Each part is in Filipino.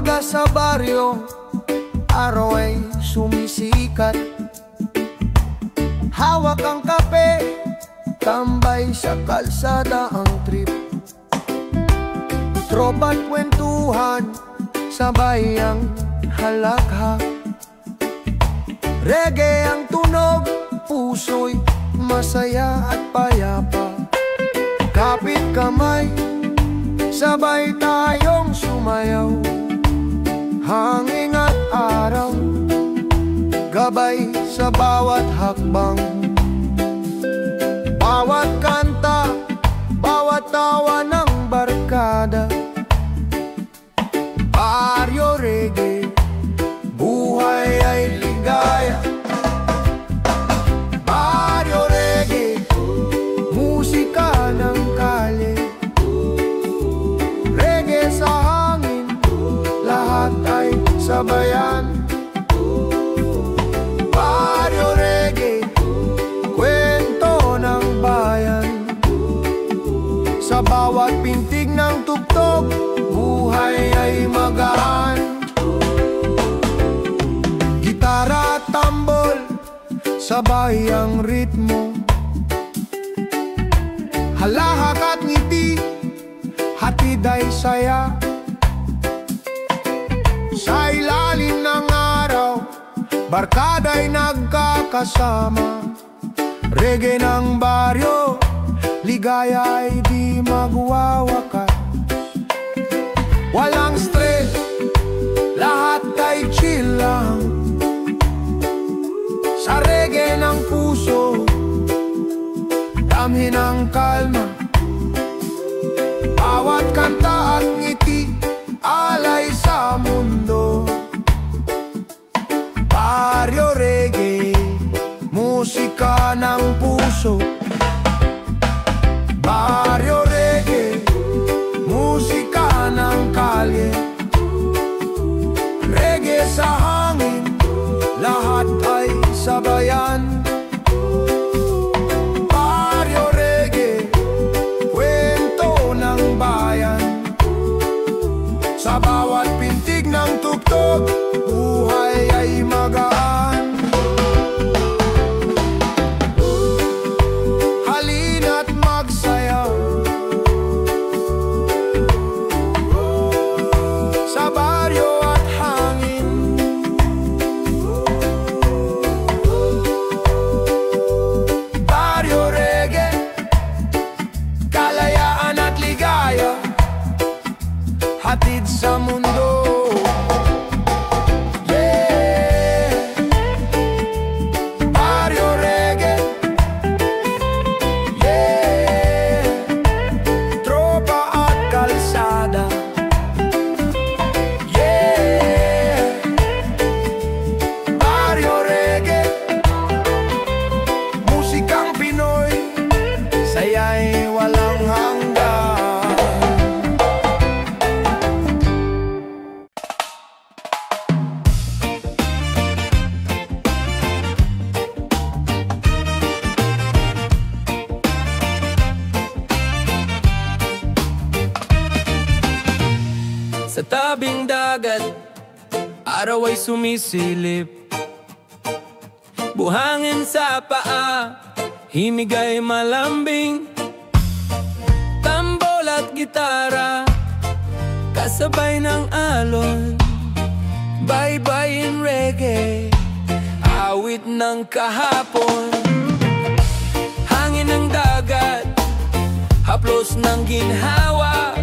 umaga sa baryo, araw ay sumisikat. Hawak ang kape, tambay sa kalsada ang trip. Tropa't kwentuhan, sabay ang halakha. Reggae ang tunog, puso'y masaya at payapa. Kapit kamay, sabay tayong sumayaw. Hangin at araw, gabay sa bawat hakbang. Bawat kanta, bawat tawa ng barkada. Baryo Reggae, buhay ay ligaya. Baryo Reggae, musika ng kalye. Reggae sa hangin, lahat ay sabayan. Baryo Reggae, kwento ng bayan. Sa bawat pintig ng tugtog, buhay ay magaan. Gitara at tambol, sabay ang ritmo. Halahak at ngiti, hatid ay saya. Sa ilalim ng araw, barkada'y nagkakasama. Reggae ng baryo, ligaya ay di magwawakas. Walang stress, lahat ay chill lang. Sa reggae ng puso, damhin ang kalma. Bawat kanta at ngiti, alay sa mundo. Baryo Reggae, musika ng puso. Baryo Reggae, musika ng kalye. Reggae sa hangin, lahat ay sabayan. Baryo Reggae, kwento ng bayan. Sa bawat pintig ng tugtog, buhay ay magaan. Halina't magsayaw sa baryo at hangin. Baryo Reggae, kalayaan at ligaya, hatid sa mundo. Yeah, Baryo Reggae. Yeah, tropa at kalsada. Yeah, Baryo Reggae, musikang Pinoy, saya'y walang hanggan. Sa tabing dagat, araw ay sumisilip. Buhangin sa paa, himig ay malambing. Tambol at gitara, kasabay ng alon. Baybayin reggae, awit ng kahapon. Hangin ng dagat, haplos ng ginhawa.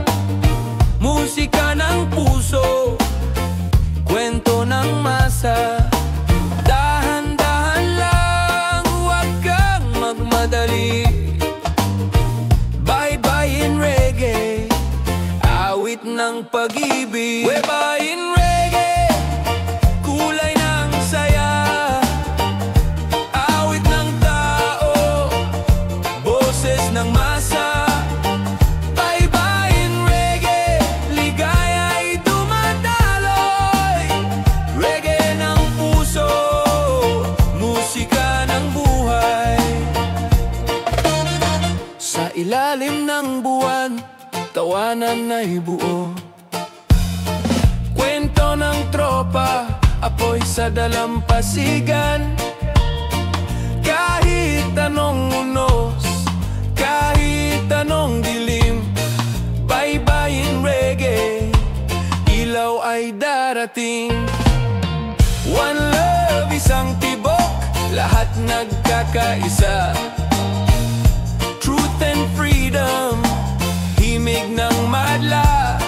Musika ng puso, kwento ng masa. Dahan-dahan lang, huwag kang magmadali. Baybayin reggae, awit ng pag-ibig. Baybayin reggae, kulay ng saya. Awit ng tao, boses ng masa. Ilalim ng buwan, tawanan ay buo. Kwento ng tropa, apoy sa dalampasigan. Kahit anong unos, kahit anong dilim, baybayin reggae, ilaw ay darating. One love, isang tibok, lahat nagkakaisa. Truth and freedom, himig ng madla.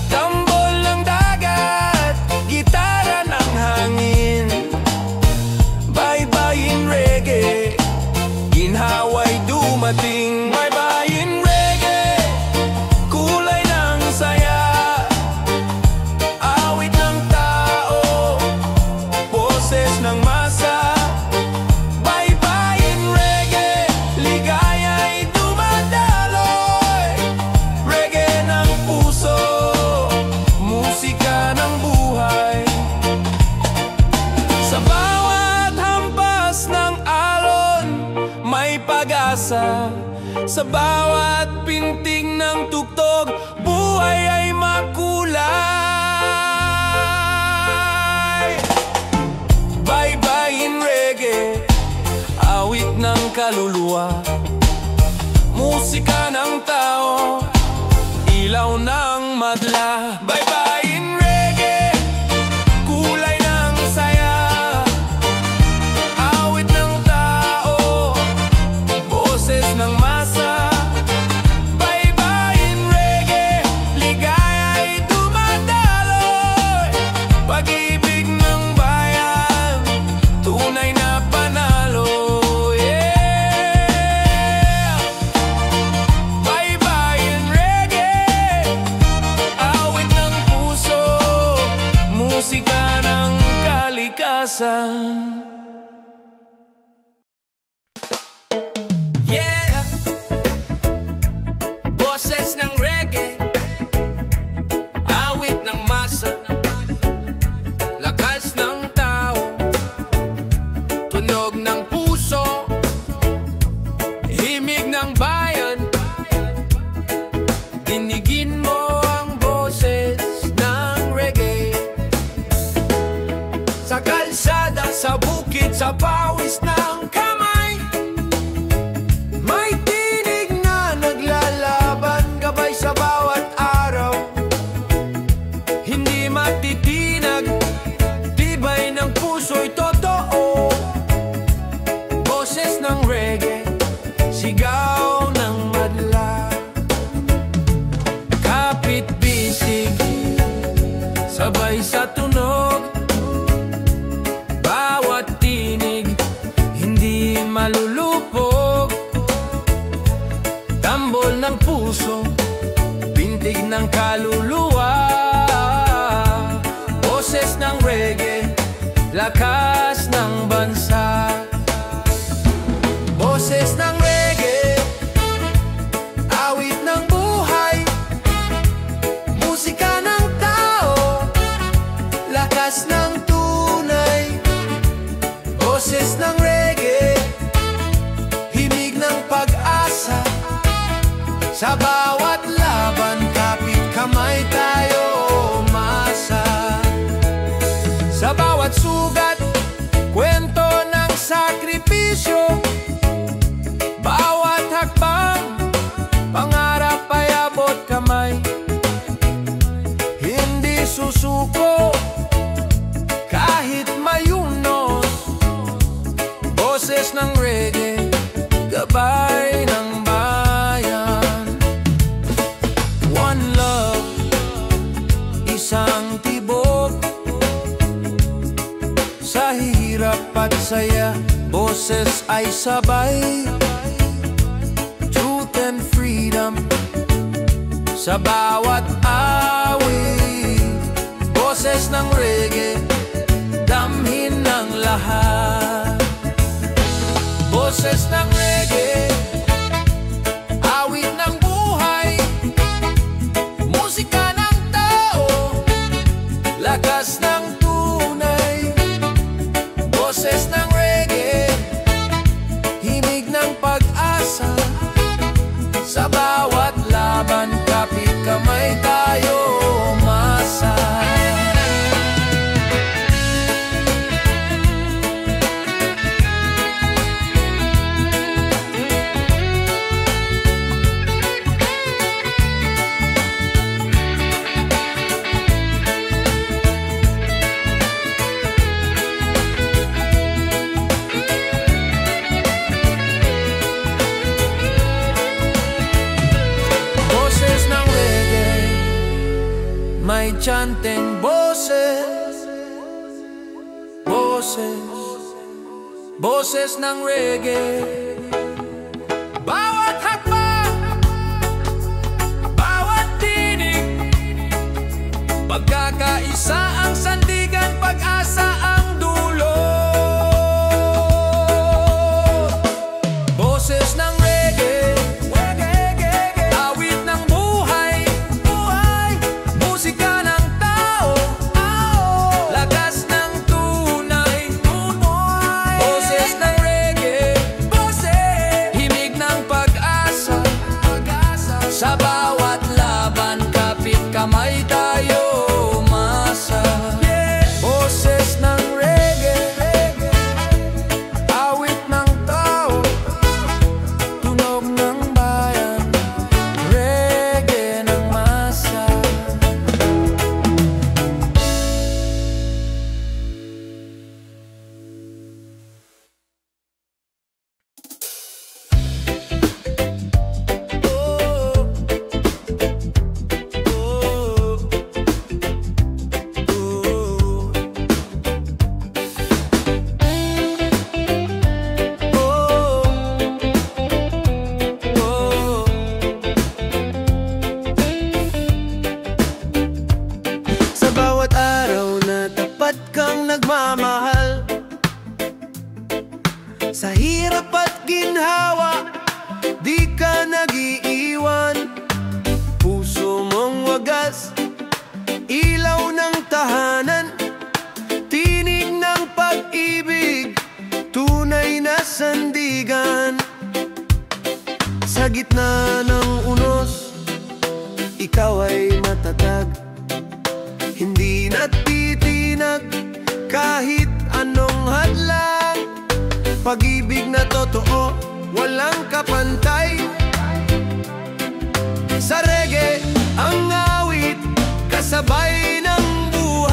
Tambol ng dagat, gitara ng hangin. Baybayin reggae, ginhawa'y dumating. Baybayin reggae, kulay ng saya. Awit ng tao, boses ng masa. Baybayin reggae, ligaya'y dumadaloy. Reggae ng puso, musika ng buhay. Sa bawat hampas ng alon, may pag-asa. Sa bawat pintig ng tugtog, buhay ay makulay. Baybayin reggae, awit ng kaluluwa. Musika ng tao, ilaw ng madla. Baybayin reggae, kulay ng saya. Awit ng tao, boses ng masa. Baybayin reggae, ligaya'y dumadaloy. Pag-ibig ng bayan, tunay na panalo. Yeah! Baybayin reggae, awit ng puso, musika ng kalikasan. Yeah! Boses ng reggae, awit ng masa, lakas ng tao, tunog ng puso, himig ng bayan. Dinigin mo ang boses ng reggae. Sa kalsada, sa bukid, sa pawis ng kamay, may tinig na naglalaban, gabay sa bawat araw. Hindi matitinag, tibay ng puso'y totoo. Boses ng reggae, sigaw ng madla. Kapit bisig, sabay sa tunog. Bawat tinig, hindi malulupog. Tambol ng puso, pintig ng kaluluwa. Boses ng reggae, lakas ng bansa. Boses ng reggae, awit ng buhay. Musika ng tao, lakas ng tunay. Boses ng reggae, himig ng pag-asa. Sa bawat laban, kapit kamay tayo umasa. Sa bawat sugat, kwento ng sakripisyo. Bawat hakbang, pangarap ay abot kamay. Hindi susuko, kahit mayunos. Boses ng reggae, gabay ng bayan. One love, isang tibok. Sa hirap at saya, boses ay sabay. Truth and freedom, sa bawat awit. Boses ng reggae, damhin ng lahat. Boses ng reggae, awit ng buhay. Musika ng tao, lakas ng tunay. Boses ng reggae, himig ng pag-asa. Sa bawat laban, kapit kamay tayo umasa. enchanteng boses, boses, boses ng reggae. Bawat hakbang, bawat tinig, pagkakaisa ang sandigan, pag-asa ang dulo. Boses ng reggae, awit ng buhay, musika ng tao, lakas ng tunay. Boses ng reggae, himig ng pag-asa, sa bawat laban, kapit kamay tayo umasa. Boses ng reggae, awit ng tao, tunog ng bayan, reggae ng masa. Sa bawat araw na tapat kang nagmamahal, sa hirap at ginhawa, di ka nag-iiwan. Puso mong wagas, ilaw ng tahanan, tinig ng pag-ibig, tunay na sandigan. Sa gitna ng unos, ikaw ay matatag, hindi natitinag kahit anong hadlang. Pag-ibig na totoo, walang kapantay. Sa reggae, ang awit, kasabay ng buhay.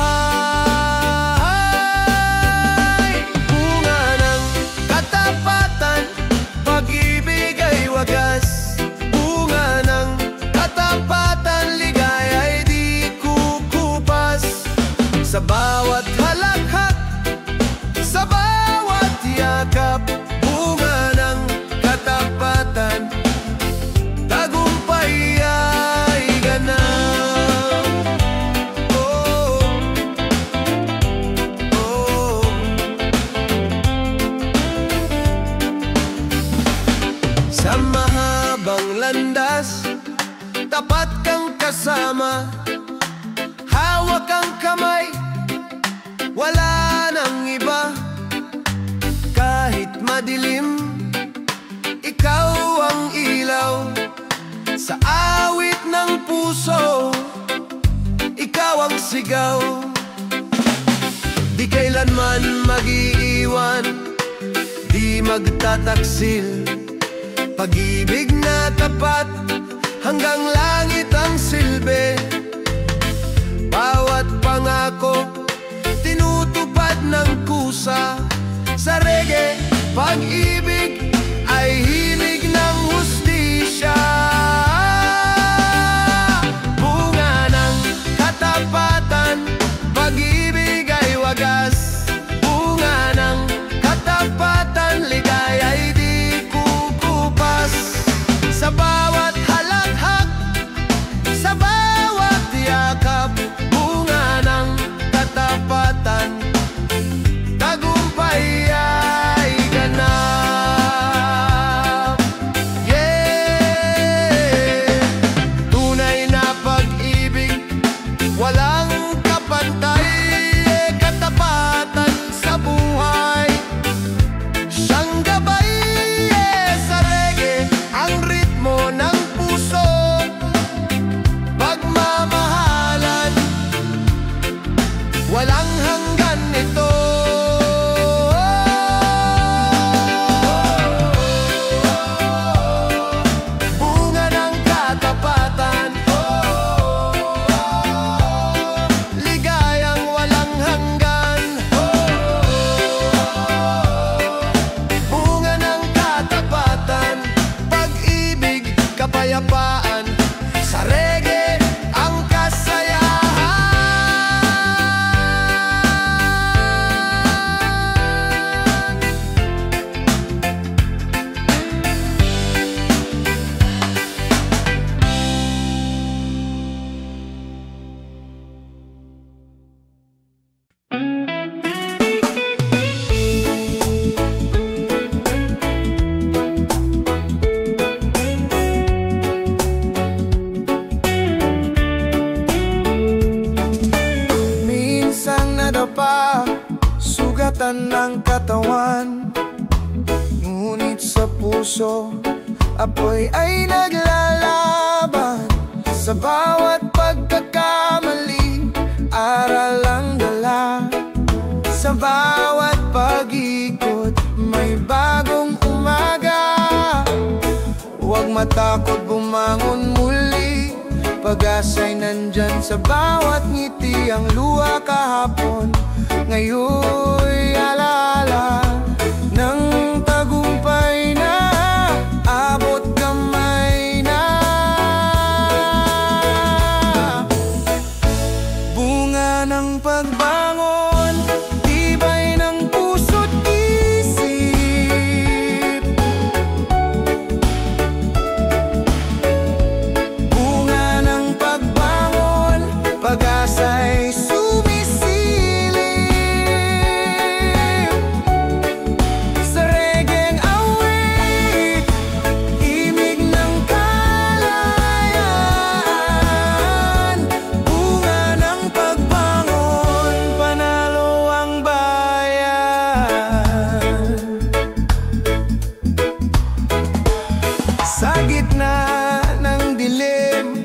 Bunga ng katapatan, pag-ibig ay wagas. Bunga ng katapatan, ligaya ay di kukupas. Sa bawat halakhak, sa bawat yakap, bunga ng katapatan, tagumpay ay ganap. Oh, oh. Sa mahabang landas, tapat kang kasama, hawak ang kamay, wala nang iba. Kahit madilim, ikaw ang ilaw. Sa awit ng puso, ikaw ang sigaw. Di kailanman mag-iiwan, di magtataksil. Pag-ibig na tapat, hanggang langit ang silbi. Bawat pangako, tinutupad ng kusa. Sa reggae, pag-ibig ay himig ng hustisya. Bunga ng katapatan, pag-ibig ay wagas. Bunga ng katapatan, ligaya ay di kukupas. Sa bawat halakhak, sa bawat yakap, bunga ng katapatan, tagumpay ay ganap. Yeah, tunay na pag-ibig, walang kapantay. Katapatan sa buhay, siyang gabay. Sa reggae, ang ritmo ng puso, pagmamahalan, walang hanggan ito. Bunga ng katapatan, ligayang walang hanggan. Bunga ng katapatan, pag-ibig, kapayapaan. Sa reggae, ang kasayahan. puso, apoy ay naglalaban. Sa bawat pagkakamali, aral ang dala. Sa bawat pag-ikot, may bagong umaga. Huwag matakot bumangon muli, pag-asa'y nandyan sa bawat ngiti. Ang luha kahapon, ngayon'y alaala ng tagumpay na abot kamay na. Bunga ng pagbangon, tibay ng puso't isip. Bunga ng pagbangon, pag-asa'y sumisilip. Sa reggaeng awit, himig ng kalayaan. Bunga ng pagbangon, panalo ang bayan. Sa gitna ng dilim,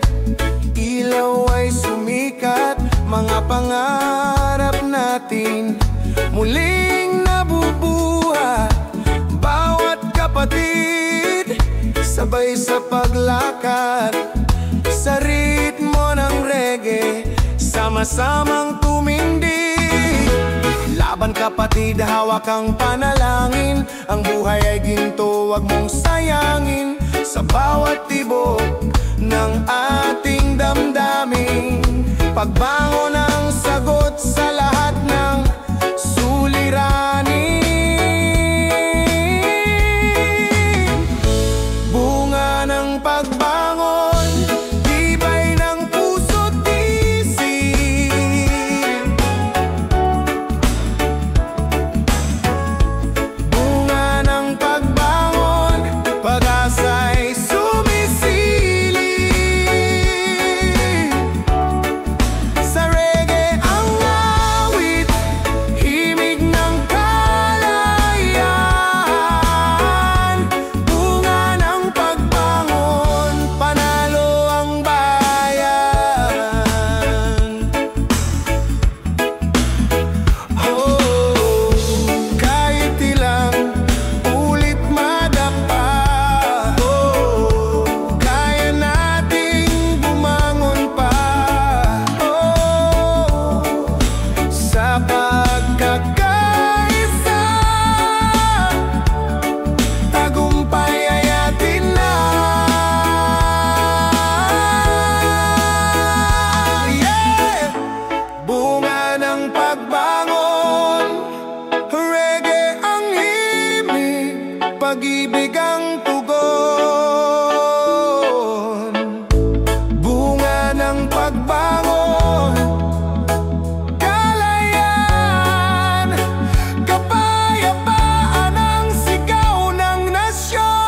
ilaw ay sumikat. Mga pangarap natin muling nabubuhat. Bawat kapatid, sabay sa paglakad. Sa ritmo ng reggae, sama-samang tumindig. Laban kapatid, hawak ang panalangin. Ang buhay ay ginto, wag mong sayangin. Sa bawat tibok ng ating damdamin, pagbangon ang sagot sa lahat ng suliranin. Bunga ng pagbangon, tibay ng puso't isip. Bunga ng pagbangon, pag-asa'y sumisilip. Sa reggae ang awit, himig ng kalayaan. Bunga ng pagbangon, panalo ang bayan. Oh, kahit ilang ulit madapa, oh, kaya nating bumangon pa. Oh, sa pagkakaisa, tagumpay ay atin na. Yeah! Bunga ng pagbangon, reggae ang himig, pag-ibig ang tugon. Bunga ng pagbangon, kalayaan, kapayapaan ang sigaw ng nasyon.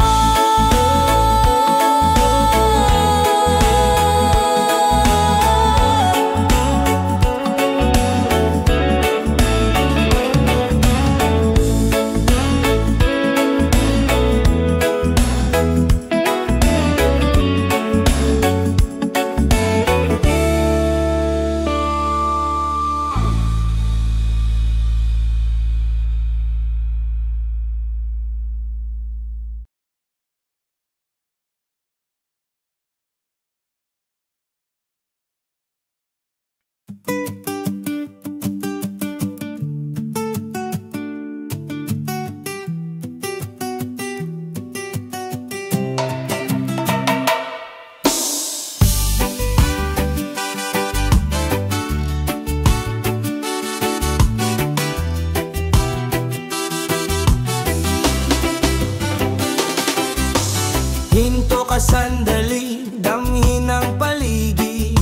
Hinto ka sandali, damhin ang paligid.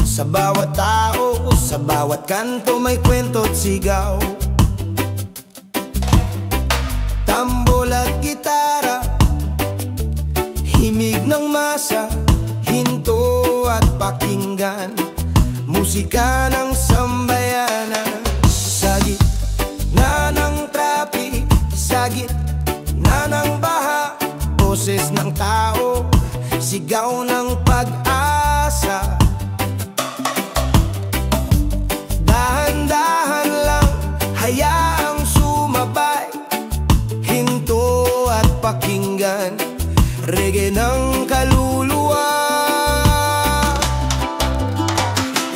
Sa bawat tao, sa bawat kanto may kwento't sigaw. Tambol at gitara, himig ng masa, hinto at pakinggan. Musika ng sambayanan, sa gitna ng traffic, sa gitna ng ng tao, sigaw ng pag-asa. Dahan-dahan lang, hayaang sumabay, hinto at pakinggan, reggae ng kaluluwa.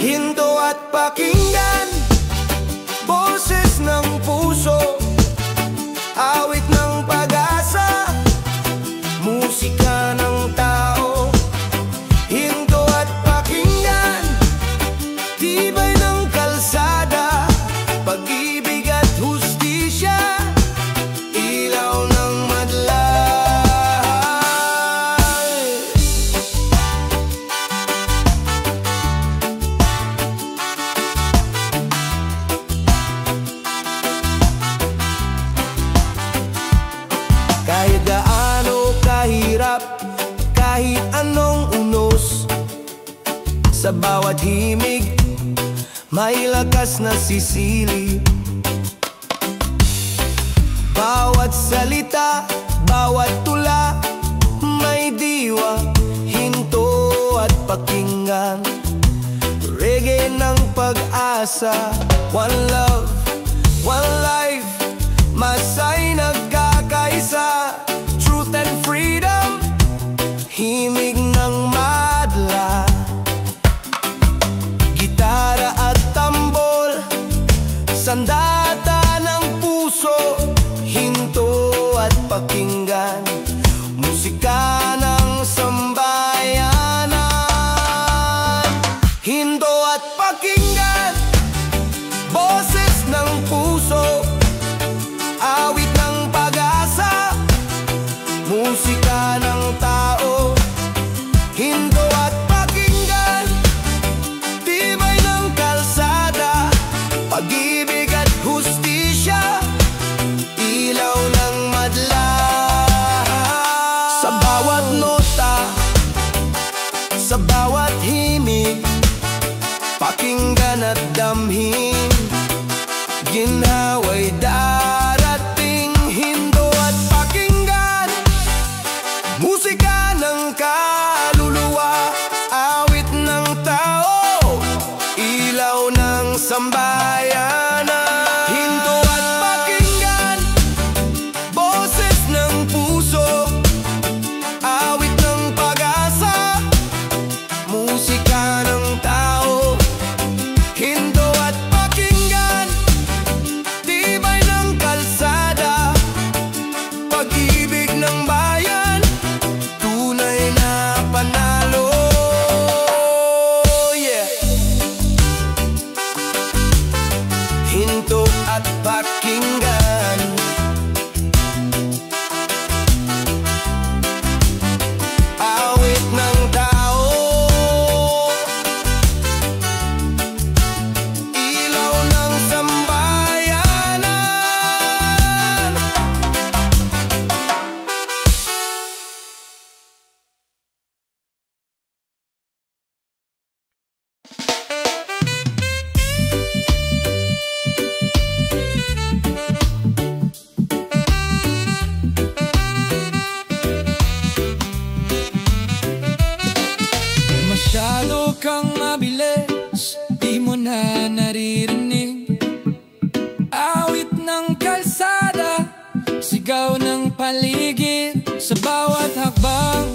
Hinto at pakinggan, boses ng puso, awit ng pag-asa, musika ng tao. Hinto at pakinggan, tibay ng kalsada, pag-ibig at hustisya, ilaw ng madla. Kahit gaano kahirap, kahit anong unos, sa bawat himig may lakas na sisilip. Bawat salita, bawat tula, may diwa. Hinto at pakinggan, reggae ng pag-asa. One love, one life, masay nagkakaisa. Truth and freedom, himig ng madla. Gitara at tambol, sandata ng puso. Hinto at pakinggan, musika ng sambayanan. Hinto at pakinggan, boses ng puso, awit ng pag-asa, musika ng tao. Hinto at pakinggan, tibay ng kalsada, pag-ibig at hustisya, ilaw ng madla. Sa bawat nota, sa bawat himig, pakinggan at damhin, ginhawa'y darating. Hinto at pakinggan, musika ng kaluluwa, awit ng tao, ilaw ng sambayanan. Hinto at pakinggan, boses ng puso, awit ng pag-asa, musika ng tao. Hinto at pakinggan, tibay ng kalsada, pag-ibig ng bayan, tunay na panalo. Yeah. Hinto at pakinggan, awit ng tao, ilaw ng sambayanan. Masyado kang mabilis, di mo na naririnig. Awit ng kalsada, sigaw ng paligid. Sa bawat hakbang,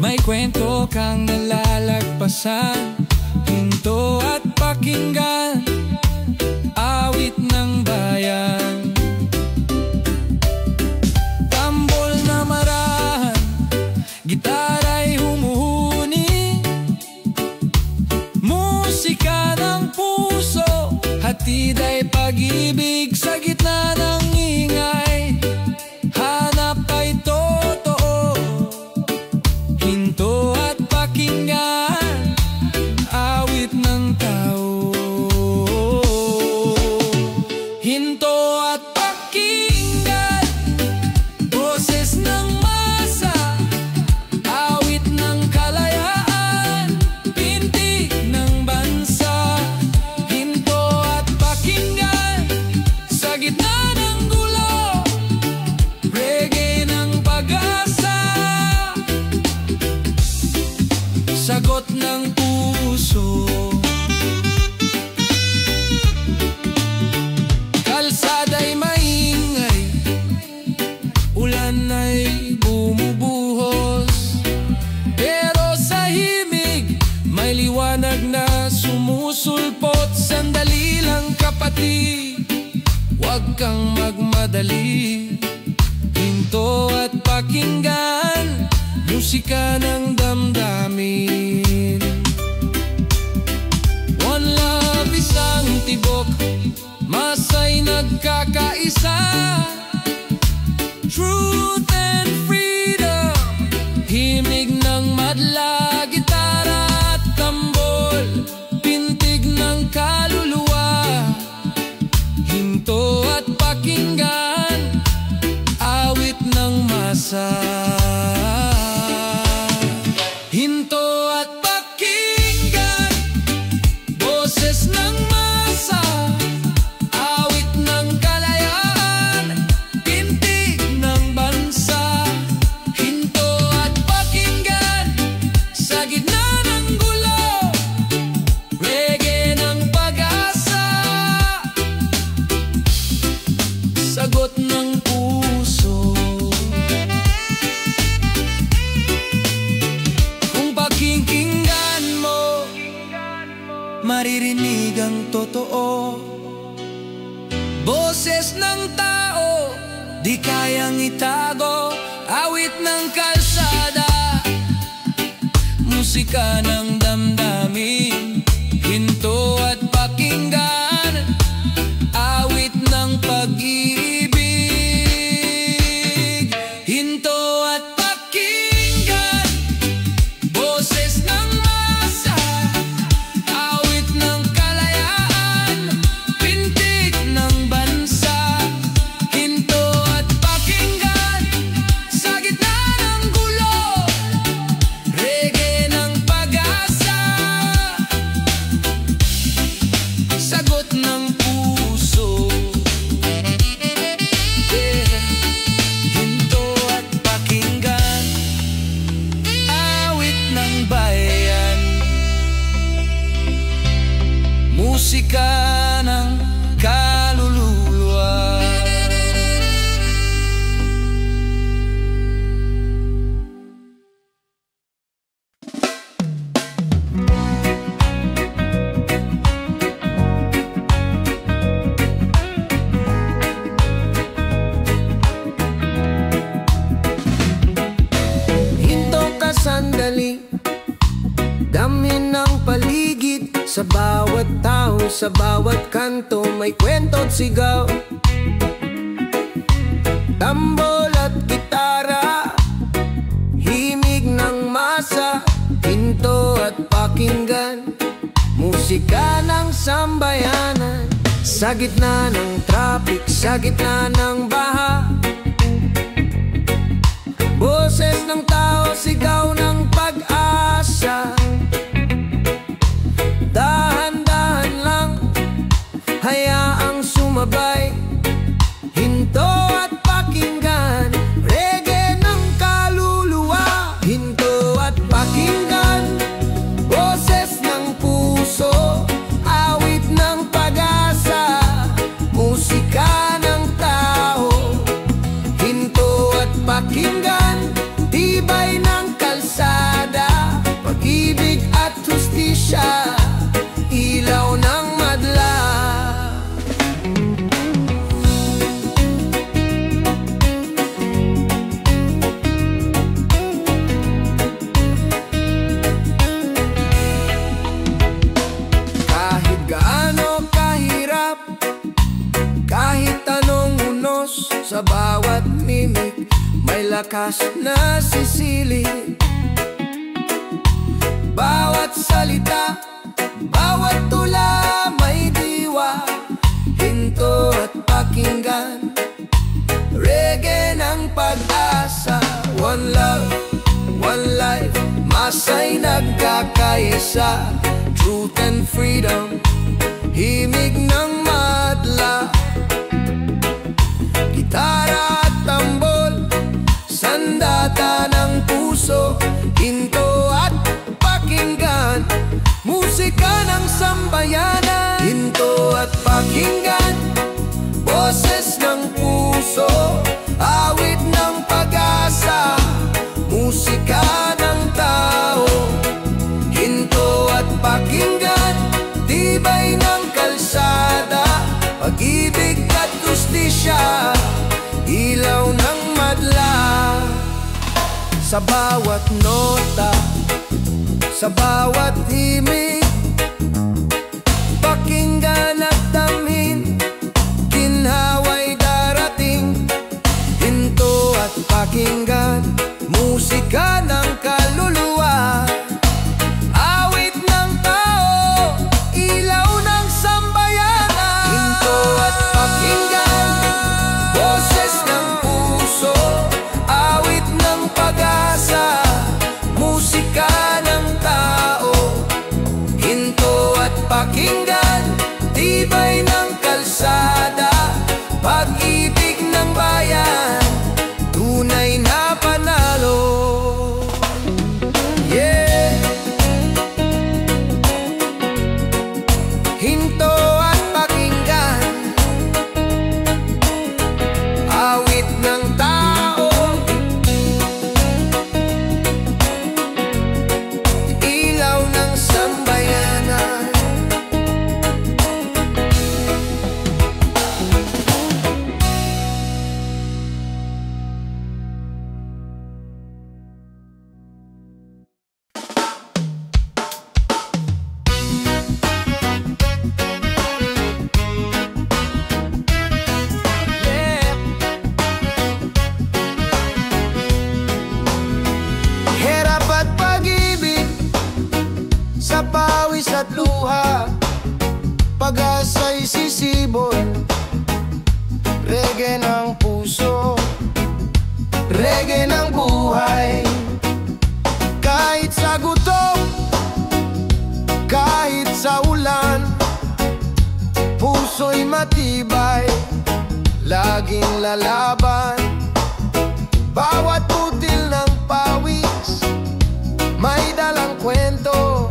may kwento kang nalalagpasan. Hinto at pakinggan, awit ng bayan. Tambol na marahan, gitara'y humuhuni, musika ng puso, hatid ay pag-ibig. Sa gitna ng ingay, hanap ay totoo. Hinto at pakinggan, awit ng tao. Hinto at pakinggan, boses ng masa, awit ng kalayaan, pintig ng bansa. Hinto at pakinggan, sa gitna ng gulo, kang magmadali. Hinto at pakinggan, musika ng damdamin. One love, isang tibok, masay nagkakaisa. Truth and freedom, himig ng madla, gitara at tambol, pintig ng kaluluwa. Hinto at pakinggan, awit ng masa. Hinto at pakinggan, boses ng masa, awit ng kalayaan, pintig ng bansa. Hinto at pakinggan, sa gitna ng gulo, reggae ng pag-asa, sagot ng puso. Kung pakinggan mo, maririnig ang totoo. Boses ng tao, di kayang itago. Awit ng kalsada, musika ng damdamin. Hinto at pakinggan, awit ng pag-ibig. Hinto at pakinggan, boses ng masa, awit ng kalayaan, pintig ng bansa. Hinto at pakinggan, sa gitna ng gulo, reggae ng pag-asa, sagot ng puso. Yeah. Hinto at pakinggan, awit ng bayan, musika ng kaluluwa. Hinto ka sandali, damhin ng paligid. Sa bawat tao, sa bawat kanto, may kwento't sigaw. Tambol at gitara, himig ng masa. Hinto at pakinggan, musika ng sambayanan. Sa gitna ng traffic, sa gitna ng baha, boses ng tao, sigaw ng pag-asa. Dahan-dahan lang, hayaang sumabay. Hinto at pakinggan, reggae ng kaluluwa. Hinto at pakinggan, boses ng puso, awit ng pag-asa, musika ng tao. Hinto at pakinggan, tibay ng kalsada, pag-ibig at hustisya, ilaw ng madla. Kahit gaano kahirap, kahit anong unos, sa bawat mimik may lakas na sisilid. Bawat salita, bawat tula may diwa. Hinto at pakinggan, reggae ng pag-asa. One love, one life, masay nagkakaisa. Truth and freedom, himig ng madla. Gitara at tambol, sandata ng puso. Hinto at pakinggan, musika ng sambayanan. Hinto at pakinggan, boses ng puso, awit ng pag-asa, musika ng tao. Hinto at pakinggan, tibay ng kalsada, sa bawat nota, sa bawat himig. Pakinggan at damhin, ginhawa'y darating. Hinto at pakinggan, musika ng kaluluwa. Awit ng tao, ilaw ng sambayanan. Hinto at pakinggan, boses ng puso. Awit ng pag-asa, musika ng tao. Hinto at pakinggan, tibay ng kalsada. Pag-ibig ng bayan, tunay na panalo. Yeah. Hinto at pakinggan, awit ng tao. Ilaw ng sambayanan. Hirap at pag-ibig, sa pawis at luha. Pag-asa'y sisibol, reggae ng puso, reggae ng buhay. Kahit sa gutom, kahit sa ulan, puso'y matibay, laging lalaban. Bawat putil ng pawis, may dalang kwento.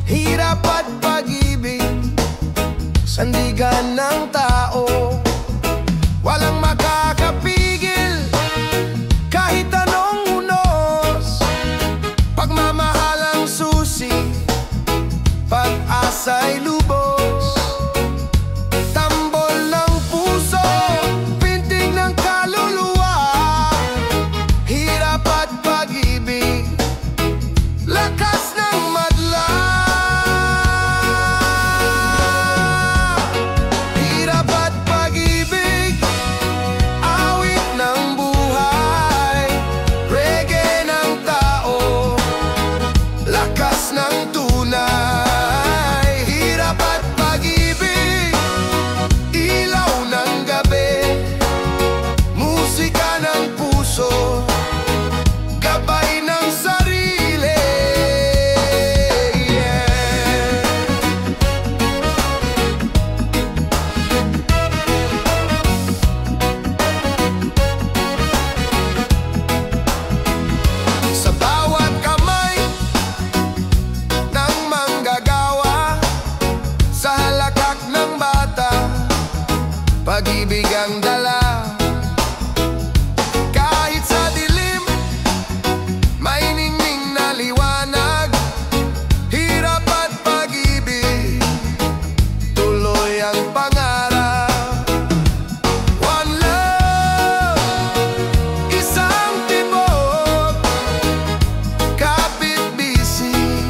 Hirap at pag-ibig, sandigan ng tao. Walang makakapigil, kahit anong unos. Pagmamahal ang susi, pag-asa'y lubos. Tambol ng puso, pintig ng kaluluwa. Hirap at pag-ibig, lakas ng madla. Hirap at pag-ibig, awit ng buhay. Reggae ng tao, lakas ng tunay. Hirap at pag-ibig, ilaw ng gabi. Musika ng puso, gabay ng sarili. Yeah. Sa bawat kamay ng manggagawa, sa halakak ng bata, pag-ibig ang dala. Kahit sa dilim, may ningning na liwanag. Hirap at pag-ibig, tuloy ang pangarap. One love, isang tibok, kapit-bisig,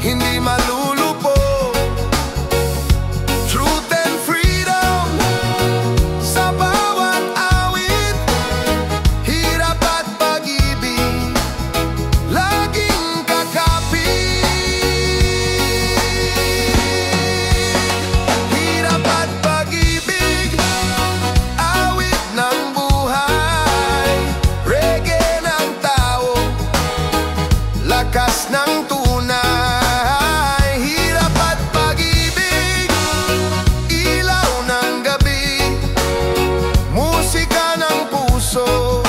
hindi malulupok. Truth and freedom, sa bawat awit. Hirap at pag-ibig, laging kakapit. Hirap at pag-ibig, awit ng buhay. Reggae ng tao, lakas ng tunay. Hirap at pag-ibig, ilaw ng gabi. Musika ng puso,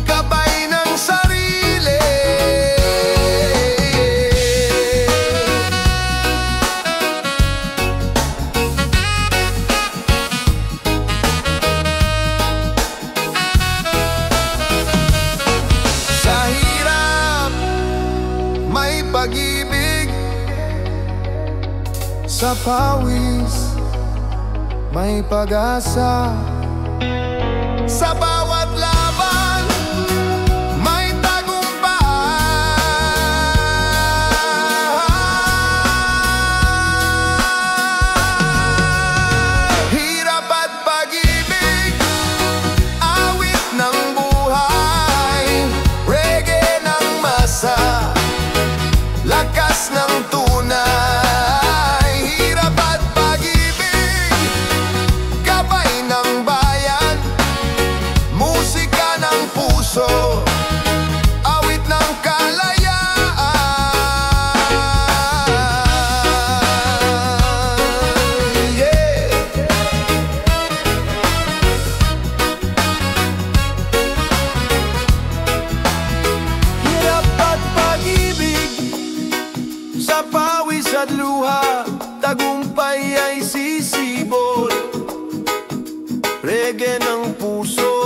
gabay ng sarili. Sa hirap, may pag-ibig. Sa pawis, may pag-asa. Sa bawat laban, at luha, tagumpay ay sisibol. Reggae ng puso